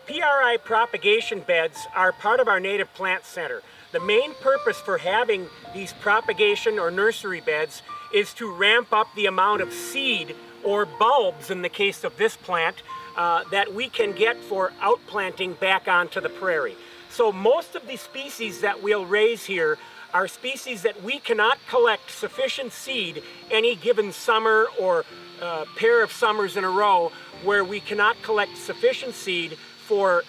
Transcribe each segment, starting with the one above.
The PRI propagation beds are part of our native plant center. The main purpose for having these propagation or nursery beds is to ramp up the amount of seed or bulbs, in the case of this plant, that we can get for outplanting back onto the prairie. So most of the species that we'll raise here are species that we cannot collect sufficient seed any given summer or pair of summers in a row where we cannot collect sufficient seed for,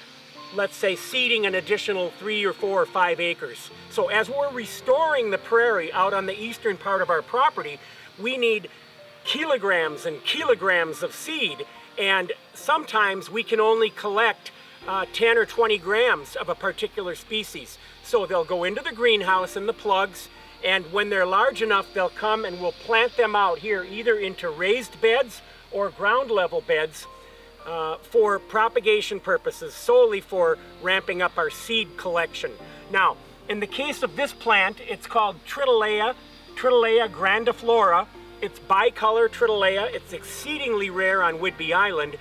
let's say, seeding an additional 3 or 4 or 5 acres. So as we're restoring the prairie out on the eastern part of our property, we need kilograms and kilograms of seed, and sometimes we can only collect 10 or 20 grams of a particular species. So they'll go into the greenhouse in the plugs, and when they're large enough, they'll come and we'll plant them out here either into raised beds or ground level beds for propagation purposes, solely for ramping up our seed collection. Now, in the case of this plant, it's called Triteleia grandiflora. It's bicolor Triteleia. It's exceedingly rare on Whidbey Island.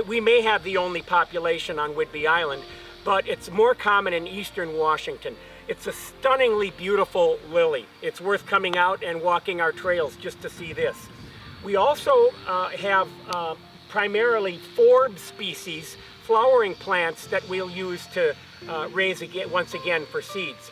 We may have the only population on Whidbey Island, but it's more common in eastern Washington. It's a stunningly beautiful lily. It's worth coming out and walking our trails just to see this. We also have primarily forb species, flowering plants that we'll use to raise again, once again, for seeds.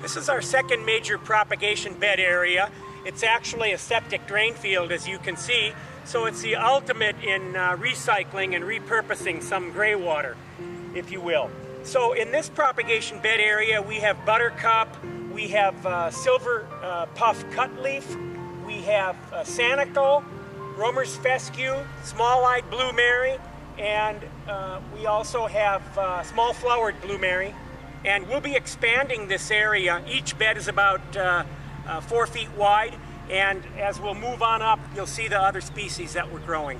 This is our second major propagation bed area. It's actually a septic drain field, as you can see, so it's the ultimate in recycling and repurposing some gray water, if you will. So in this propagation bed area, we have buttercup, we have silver puff cutleaf, we have sanicle, Romer's fescue, small-eyed blue Mary, and we also have small flowered blue Mary. And we'll be expanding this area. Each bed is about 4 feet wide, and as we'll move on up, you'll see the other species that we're growing.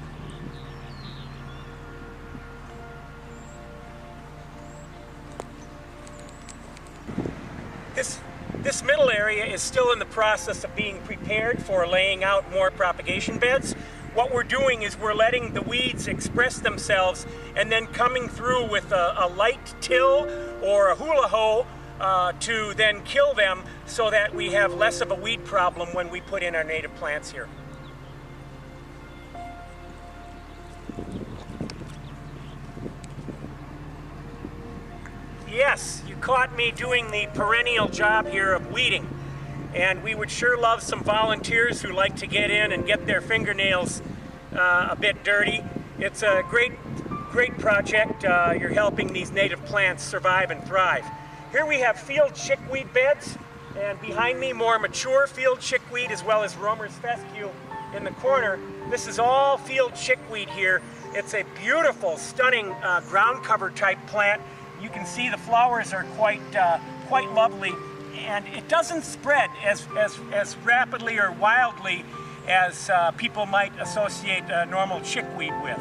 This middle area is still in the process of being prepared for laying out more propagation beds. What we're doing is we're letting the weeds express themselves and then coming through with a light till or a hula hoe to then kill them so that we have less of a weed problem when we put in our native plants here. Yes, you caught me doing the perennial job here of weeding, and we would sure love some volunteers who like to get in and get their fingernails a bit dirty. It's a great project. You're helping these native plants survive and thrive. Here we have field chickweed beds, and behind me more mature field chickweed as well as Romer's fescue in the corner. This is all field chickweed here. It's a beautiful, stunning ground cover type plant. You can see the flowers are quite lovely, and it doesn't spread as rapidly or wildly as people might associate normal chickweed with.